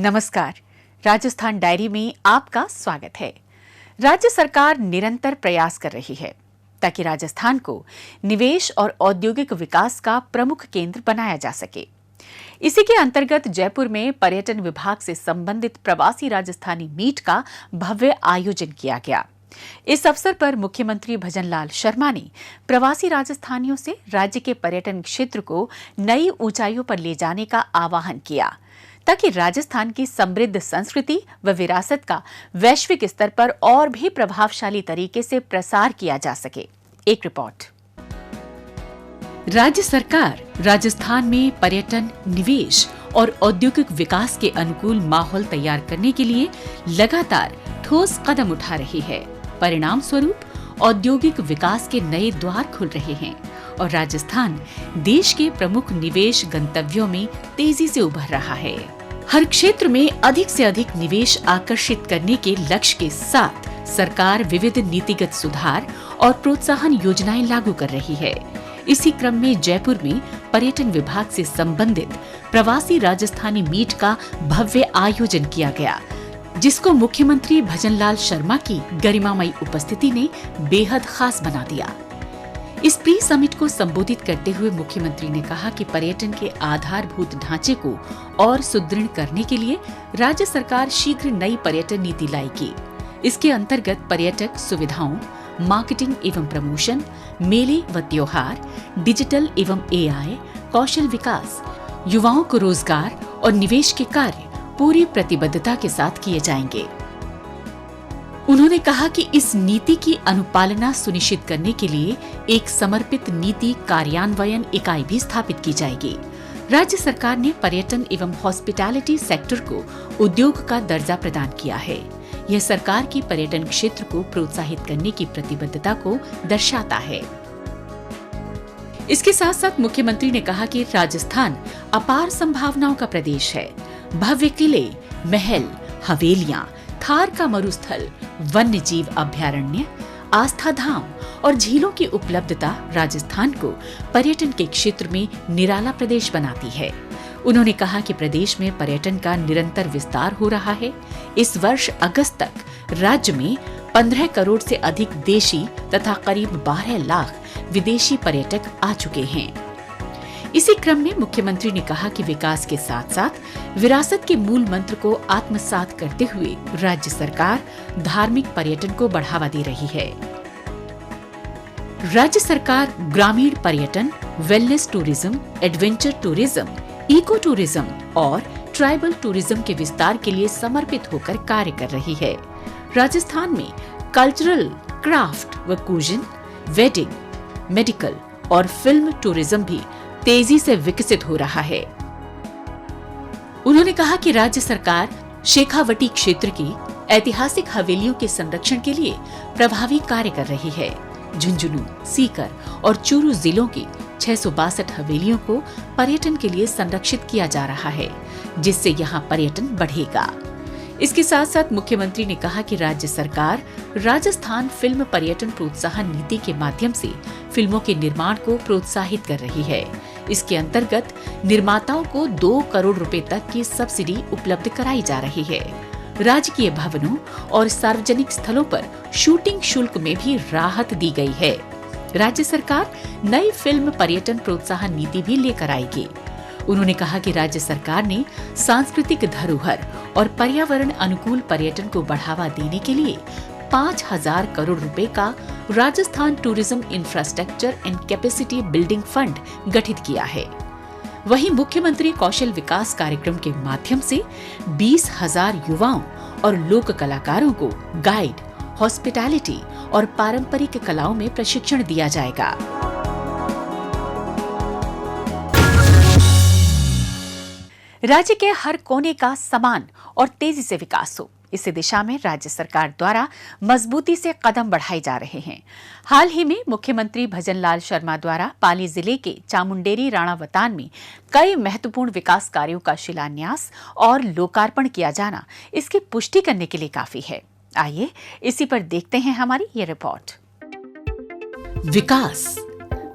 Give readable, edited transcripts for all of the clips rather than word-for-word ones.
नमस्कार। राजस्थान डायरी में आपका स्वागत है। राज्य सरकार निरंतर प्रयास कर रही है ताकि राजस्थान को निवेश और औद्योगिक विकास का प्रमुख केंद्र बनाया जा सके। इसी के अंतर्गत जयपुर में पर्यटन विभाग से संबंधित प्रवासी राजस्थानी मीट का भव्य आयोजन किया गया। इस अवसर पर मुख्यमंत्री भजनलाल शर्मा ने प्रवासी राजस्थानियों से राज्य के पर्यटन क्षेत्र को नई ऊंचाइयों पर ले जाने का आह्वान किया ताकि राजस्थान की समृद्ध संस्कृति व विरासत का वैश्विक स्तर पर और भी प्रभावशाली तरीके से प्रसार किया जा सके। एक रिपोर्ट। राज्य सरकार राजस्थान में पर्यटन, निवेश और औद्योगिक विकास के अनुकूल माहौल तैयार करने के लिए लगातार ठोस कदम उठा रही है। परिणाम स्वरूप औद्योगिक विकास के नए द्वार खुल रहे हैं और राजस्थान देश के प्रमुख निवेश गंतव्यों में तेजी से उभर रहा है। हर क्षेत्र में अधिक से अधिक निवेश आकर्षित करने के लक्ष्य के साथ सरकार विविध नीतिगत सुधार और प्रोत्साहन योजनाएं लागू कर रही है। इसी क्रम में जयपुर में पर्यटन विभाग से संबंधित प्रवासी राजस्थानी मीट का भव्य आयोजन किया गया, जिसको मुख्यमंत्री भजनलाल शर्मा की गरिमामयी उपस्थिति ने बेहद खास बना दिया। इस प्री समिट को संबोधित करते हुए मुख्यमंत्री ने कहा कि पर्यटन के आधारभूत ढांचे को और सुदृढ़ करने के लिए राज्य सरकार शीघ्र नई पर्यटन नीति लाएगी। इसके अंतर्गत पर्यटक सुविधाओं, मार्केटिंग एवं प्रमोशन, मेले व त्योहार, डिजिटल एवं एआई, कौशल विकास, युवाओं को रोजगार और निवेश के कार्य पूरी प्रतिबद्धता के साथ किए जाएंगे। उन्होंने कहा कि इस नीति की अनुपालना सुनिश्चित करने के लिए एक समर्पित नीति कार्यान्वयन इकाई भी स्थापित की जाएगी। राज्य सरकार ने पर्यटन एवं हॉस्पिटैलिटी सेक्टर को उद्योग का दर्जा प्रदान किया है। यह सरकार की पर्यटन क्षेत्र को प्रोत्साहित करने की प्रतिबद्धता को दर्शाता है। इसके साथ साथ मुख्यमंत्री ने कहा कि राजस्थान अपार संभावनाओं का प्रदेश है। भव्य किले, महल, हवेलियां, थार का मरुस्थल, वन्य जीव अभयारण्य, आस्था धाम और झीलों की उपलब्धता राजस्थान को पर्यटन के क्षेत्र में निराला प्रदेश बनाती है। उन्होंने कहा कि प्रदेश में पर्यटन का निरंतर विस्तार हो रहा है। इस वर्ष अगस्त तक राज्य में 15 करोड़ से अधिक देशी तथा करीब 12 लाख विदेशी पर्यटक आ चुके हैं। इसी क्रम में मुख्यमंत्री ने कहा कि विकास के साथ साथ विरासत के मूल मंत्र को आत्मसात करते हुए राज्य सरकार धार्मिक पर्यटन को बढ़ावा दे रही है। राज्य सरकार ग्रामीण पर्यटन, wellness tourism, adventure tourism, eco tourism और ट्राइबल टूरिज्म के विस्तार के लिए समर्पित होकर कार्य कर रही है। राजस्थान में कल्चरल, क्राफ्ट व कुजिन, वेडिंग, मेडिकल और फिल्म टूरिज्म भी तेजी से विकसित हो रहा है। उन्होंने कहा कि राज्य सरकार शेखावटी क्षेत्र की ऐतिहासिक हवेलियों के संरक्षण के लिए प्रभावी कार्य कर रही है। झुंझुनू, सीकर और चूरू जिलों की 662 हवेलियों को पर्यटन के लिए संरक्षित किया जा रहा है, जिससे यहाँ पर्यटन बढ़ेगा। इसके साथ साथ मुख्यमंत्री ने कहा कि राज्य सरकार राजस्थान फिल्म पर्यटन प्रोत्साहन नीति के माध्यम से फिल्मों के निर्माण को प्रोत्साहित कर रही है। इसके अंतर्गत निर्माताओं को 2 करोड़ रुपए तक की सब्सिडी उपलब्ध कराई जा रही है। राजकीय भवनों और सार्वजनिक स्थलों पर शूटिंग शुल्क में भी राहत दी गई है। राज्य सरकार नई फिल्म पर्यटन प्रोत्साहन नीति भी लेकर आएगी। उन्होंने कहा कि राज्य सरकार ने सांस्कृतिक धरोहर और पर्यावरण अनुकूल पर्यटन को बढ़ावा देने के लिए 5,000 करोड़ रुपए का Rajasthan tourism infrastructure and capacity building fund गठित किया है। वहीं मुख्यमंत्री कौशल विकास कार्यक्रम के माध्यम से 20,000 युवाओं और लोक कलाकारों को गाइड, हॉस्पिटैलिटी और पारंपरिक कलाओं में प्रशिक्षण दिया जाएगा। राज्य के हर कोने का समान और तेजी से विकास हो, इस दिशा में राज्य सरकार द्वारा मजबूती से कदम बढ़ाए जा रहे हैं। हाल ही में मुख्यमंत्री भजनलाल शर्मा द्वारा पाली जिले के चामुंडेरी राणावतान में कई महत्वपूर्ण विकास कार्यों का शिलान्यास और लोकार्पण किया जाना इसकी पुष्टि करने के लिए काफी है। आइए इसी पर देखते हैं हमारी ये रिपोर्ट। विकास,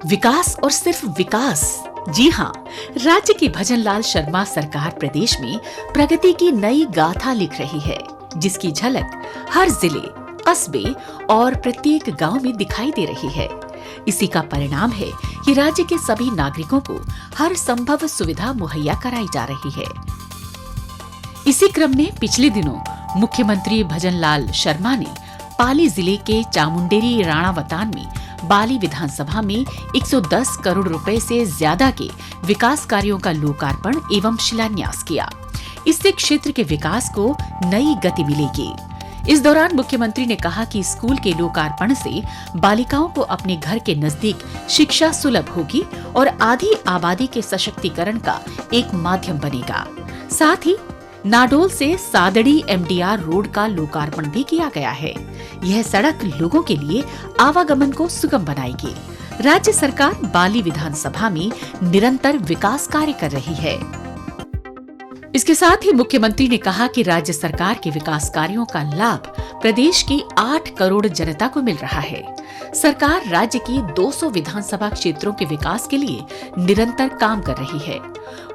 विकास और सिर्फ विकास, जी हाँ, राज्य की भजनलाल शर्मा सरकार प्रदेश में प्रगति की नई गाथा लिख रही है, जिसकी झलक हर जिले, कस्बे और प्रत्येक गांव में दिखाई दे रही है। इसी का परिणाम है कि राज्य के सभी नागरिकों को हर संभव सुविधा मुहैया कराई जा रही है। इसी क्रम में पिछले दिनों मुख्यमंत्री भजनलाल शर्मा ने पाली जिले के चामुंडेरी राणावतान में बाली विधानसभा में 110 करोड़ रुपए से ज्यादा के विकास कार्यों का लोकार्पण एवं शिलान्यास किया। इससे क्षेत्र के विकास को नई गति मिलेगी। इस दौरान मुख्यमंत्री ने कहा कि स्कूल के लोकार्पण से बालिकाओं को अपने घर के नजदीक शिक्षा सुलभ होगी और आधी आबादी के सशक्तिकरण का एक माध्यम बनेगा। साथ ही नाडोल से सादड़ी MDR रोड का लोकार्पण भी किया गया है। यह सड़क लोगों के लिए आवागमन को सुगम बनाएगी। राज्य सरकार बाली विधानसभा में निरंतर विकास कार्य कर रही है। इसके साथ ही मुख्यमंत्री ने कहा कि राज्य सरकार के विकास कार्यों का लाभ प्रदेश की 8 करोड़ जनता को मिल रहा है। सरकार राज्य की 200 विधानसभा क्षेत्रों के विकास के लिए निरंतर काम कर रही है।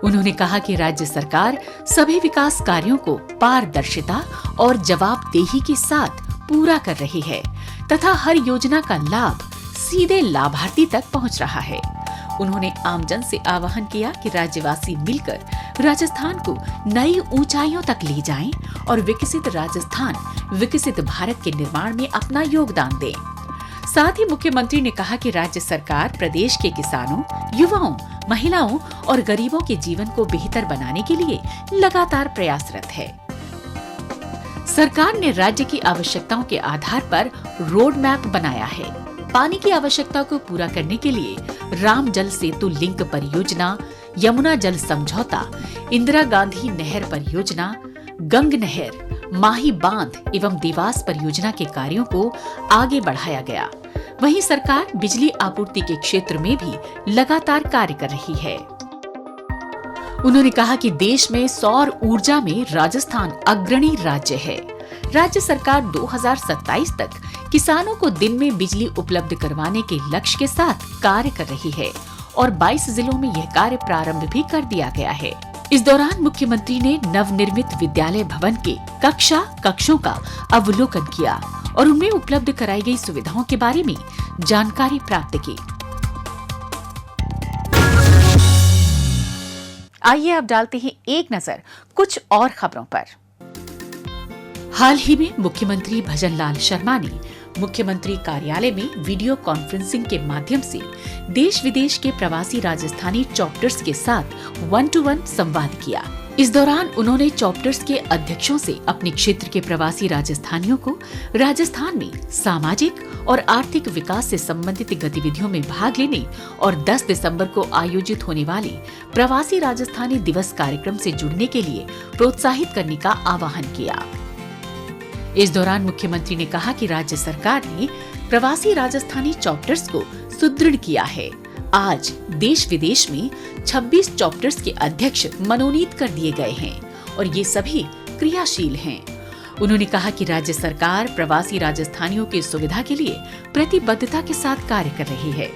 उन्होंने कहा कि राज्य सरकार सभी विकास कार्यों को पारदर्शिता और जवाबदेही के साथ पूरा कर रही है तथा हर योजना का लाभ सीधे लाभार्थी तक पहुंच रहा है। उन्होंने आमजन से आह्वान किया कि राज्यवासी मिलकर राजस्थान को नई ऊंचाइयों तक ले जाएं और विकसित राजस्थान, विकसित भारत के निर्माण में अपना योगदान दें। साथ ही मुख्यमंत्री ने कहा कि राज्य सरकार प्रदेश के किसानों, युवाओं, महिलाओं और गरीबों के जीवन को बेहतर बनाने के लिए लगातार प्रयासरत है। सरकार ने राज्य की आवश्यकताओं के आधार पर रोड मैप बनाया है। पानी की आवश्यकता को पूरा करने के लिए राम जल सेतु लिंक परियोजना, यमुना जल समझौता, इंदिरा गांधी नहर परियोजना, गंग नहर, माही बांध एवं देवास परियोजना के कार्यों को आगे बढ़ाया गया। वहीं सरकार बिजली आपूर्ति के क्षेत्र में भी लगातार कार्य कर रही है। उन्होंने कहा कि देश में सौर ऊर्जा में राजस्थान अग्रणी राज्य है। राज्य सरकार 2027 तक किसानों को दिन में बिजली उपलब्ध करवाने के लक्ष्य के साथ कार्य कर रही है और 22 जिलों में यह कार्य प्रारंभ भी कर दिया गया है। इस दौरान मुख्यमंत्री ने नवनिर्मित विद्यालय भवन के कक्षों का अवलोकन किया और उनमें उपलब्ध कराई गई सुविधाओं के बारे में जानकारी प्राप्त की। आइए अब डालते हैं एक नजर कुछ और खबरों पर। हाल ही में मुख्यमंत्री भजनलाल शर्मा ने मुख्यमंत्री कार्यालय में वीडियो कॉन्फ्रेंसिंग के माध्यम से देश विदेश के प्रवासी राजस्थानी चॉप्टर्स के साथ 1-to-1 संवाद किया। इस दौरान उन्होंने चॉप्टर्स के अध्यक्षों से अपने क्षेत्र के प्रवासी राजस्थानियों को राजस्थान में सामाजिक और आर्थिक विकास से संबंधित गतिविधियों में भाग लेने और 10 दिसंबर को आयोजित होने वाले प्रवासी राजस्थानी दिवस कार्यक्रम से जुड़ने के लिए प्रोत्साहित करने का आह्वान किया। इस दौरान मुख्यमंत्री ने कहा कि राज्य सरकार ने प्रवासी राजस्थानी चॉप्टर्स को सुदृढ़ किया है। आज देश विदेश में 26 चॉप्टर्स के अध्यक्ष मनोनीत कर दिए गए हैं और ये सभी क्रियाशील हैं। उन्होंने कहा कि राज्य सरकार प्रवासी राजस्थानियों की सुविधा के लिए प्रतिबद्धता के साथ कार्य कर रही है।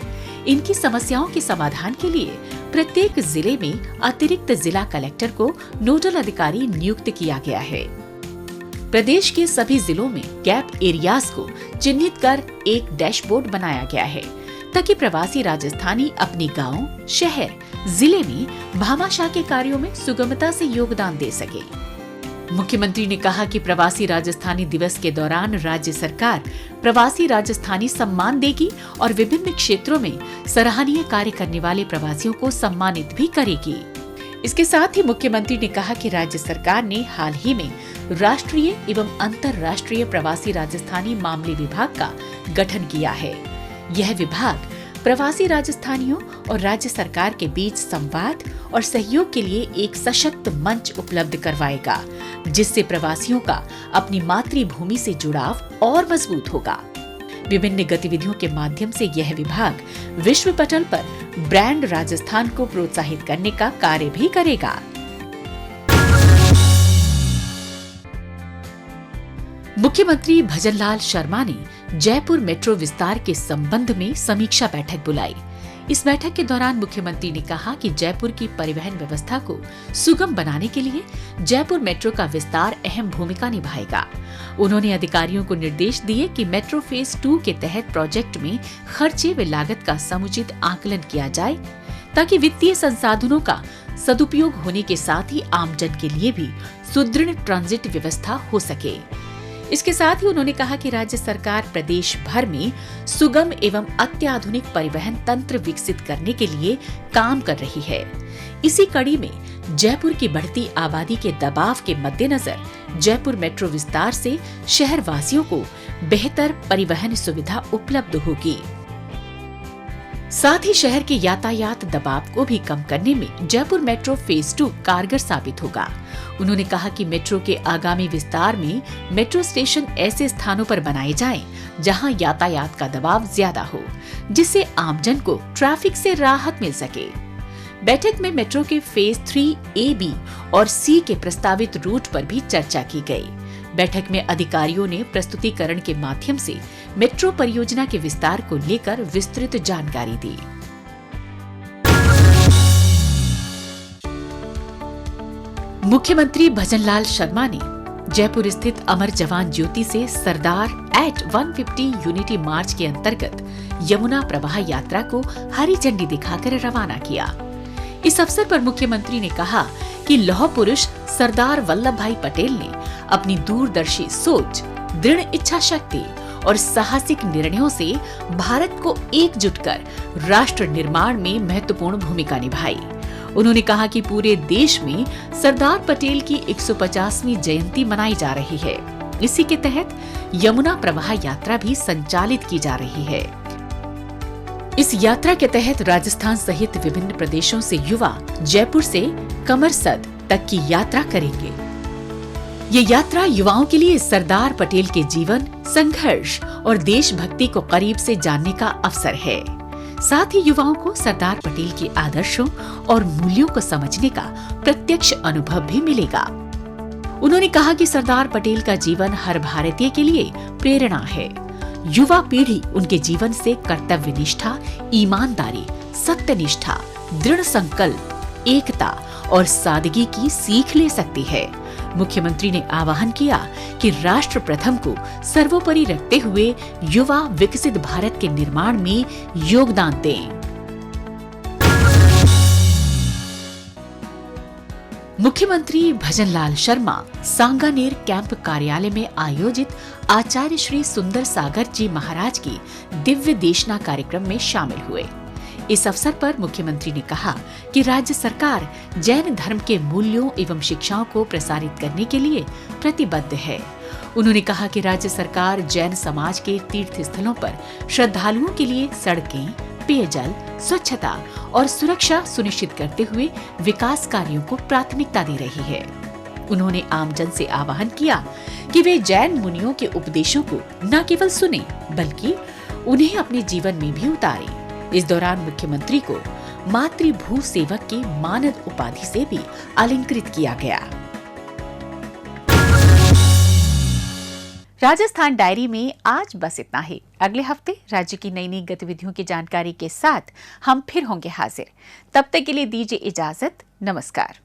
इनकी समस्याओं के समाधान के लिए प्रत्येक जिले में अतिरिक्त जिला कलेक्टर को नोडल अधिकारी नियुक्त किया गया है। प्रदेश के सभी जिलों में गैप एरियाज को चिन्हित कर एक डैशबोर्ड बनाया गया है ताकि प्रवासी राजस्थानी अपने गांव, शहर, जिले में भामाशाह के कार्यों में सुगमता से योगदान दे सके। मुख्यमंत्री ने कहा कि प्रवासी राजस्थानी दिवस के दौरान राज्य सरकार प्रवासी राजस्थानी सम्मान देगी और विभिन्न क्षेत्रों में सराहनीय कार्य करने वाले प्रवासियों को सम्मानित भी करेगी। इसके साथ ही मुख्यमंत्री ने कहा कि राज्य सरकार ने हाल ही में राष्ट्रीय एवं अंतर्राष्ट्रीय प्रवासी राजस्थानी मामले विभाग का गठन किया है। यह विभाग प्रवासी राजस्थानियों और राज्य सरकार के बीच संवाद और सहयोग के लिए एक सशक्त मंच उपलब्ध करवाएगा, जिससे प्रवासियों का अपनी मातृभूमि से जुड़ाव और मजबूत होगा। विभिन्न गतिविधियों के माध्यम से यह विभाग विश्व पटल पर ब्रांड राजस्थान को प्रोत्साहित करने का कार्य भी करेगा। मुख्यमंत्री भजनलाल शर्मा ने जयपुर मेट्रो विस्तार के संबंध में समीक्षा बैठक बुलाई। इस बैठक के दौरान मुख्यमंत्री ने कहा कि जयपुर की परिवहन व्यवस्था को सुगम बनाने के लिए जयपुर मेट्रो का विस्तार अहम भूमिका निभाएगा। उन्होंने अधिकारियों को निर्देश दिए कि मेट्रो फेज 2 के तहत प्रोजेक्ट में खर्चे व लागत का समुचित आकलन किया जाए, ताकि वित्तीय संसाधनों का सदुपयोग होने के साथ ही आमजन के लिए भी सुदृढ़ ट्रांजिट व्यवस्था हो सके। इसके साथ ही उन्होंने कहा कि राज्य सरकार प्रदेश भर में सुगम एवं अत्याधुनिक परिवहन तंत्र विकसित करने के लिए काम कर रही है। इसी कड़ी में जयपुर की बढ़ती आबादी के दबाव के मद्देनजर जयपुर मेट्रो विस्तार से शहर वासियों को बेहतर परिवहन सुविधा उपलब्ध होगी। साथ ही शहर के यातायात दबाव को भी कम करने में जयपुर मेट्रो फेज 2 कारगर साबित होगा। उन्होंने कहा कि मेट्रो के आगामी विस्तार में मेट्रो स्टेशन ऐसे स्थानों पर बनाए जाएं, जहां यातायात का दबाव ज्यादा हो, जिससे आमजन को ट्रैफिक से राहत मिल सके। बैठक में मेट्रो के फेज 3A, B और C के प्रस्तावित रूट पर भी चर्चा की गई। बैठक में अधिकारियों ने प्रस्तुतिकरण के माध्यम से मेट्रो परियोजना के विस्तार को लेकर विस्तृत जानकारी दी। मुख्यमंत्री भजनलाल शर्मा ने जयपुर स्थित अमर जवान ज्योति से सरदार एट 150 यूनिटी मार्च के अंतर्गत यमुना प्रवाह यात्रा को हरी झंडी दिखाकर रवाना किया। इस अवसर पर मुख्यमंत्री ने कहा कि लौह पुरुष सरदार वल्लभ भाई पटेल ने अपनी दूरदर्शी सोच, दृढ़ इच्छा शक्ति और साहसिक निर्णयों से भारत को एकजुट कर राष्ट्र निर्माण में महत्वपूर्ण भूमिका निभाई। उन्होंने कहा कि पूरे देश में सरदार पटेल की 150वीं जयंती मनाई जा रही है। इसी के तहत यमुना प्रवाह यात्रा भी संचालित की जा रही है। इस यात्रा के तहत राजस्थान सहित विभिन्न प्रदेशों से युवा जयपुर से कमरसद तक की यात्रा करेंगे। ये यात्रा युवाओं के लिए सरदार पटेल के जीवन, संघर्ष और देशभक्ति को करीब से जानने का अवसर है। साथ ही युवाओं को सरदार पटेल के आदर्शों और मूल्यों को समझने का प्रत्यक्ष अनुभव भी मिलेगा। उन्होंने कहा कि सरदार पटेल का जीवन हर भारतीय के लिए प्रेरणा है। युवा पीढ़ी उनके जीवन से कर्तव्य निष्ठा, ईमानदारी, सत्यनिष्ठा, दृढ़ संकल्प, एकता और सादगी की सीख ले सकती है। मुख्यमंत्री ने आह्वान किया कि राष्ट्र प्रथम को सर्वोपरि रखते हुए युवा विकसित भारत के निर्माण में योगदान दें। मुख्यमंत्री भजनलाल शर्मा सांगानेर कैंप कार्यालय में आयोजित आचार्य श्री सुंदर सागर जी महाराज की दिव्य देशना कार्यक्रम में शामिल हुए। इस अवसर पर मुख्यमंत्री ने कहा कि राज्य सरकार जैन धर्म के मूल्यों एवं शिक्षाओं को प्रसारित करने के लिए प्रतिबद्ध है। उन्होंने कहा कि राज्य सरकार जैन समाज के तीर्थ स्थलों पर श्रद्धालुओं के लिए सड़कें, पेयजल, स्वच्छता और सुरक्षा सुनिश्चित करते हुए विकास कार्यों को प्राथमिकता दे रही है। उन्होंने आमजन से आह्वान किया कि वे जैन मुनियों के उपदेशों को न केवल सुने बल्कि उन्हें अपने जीवन में भी उतारें। इस दौरान मुख्यमंत्री को मातृभू सेवक की मानद उपाधि से भी अलंकृत किया गया। राजस्थान डायरी में आज बस इतना ही। अगले हफ्ते राज्य की नई नई गतिविधियों की जानकारी के साथ हम फिर होंगे हाजिर। तब तक के लिए दीजिए इजाजत। नमस्कार।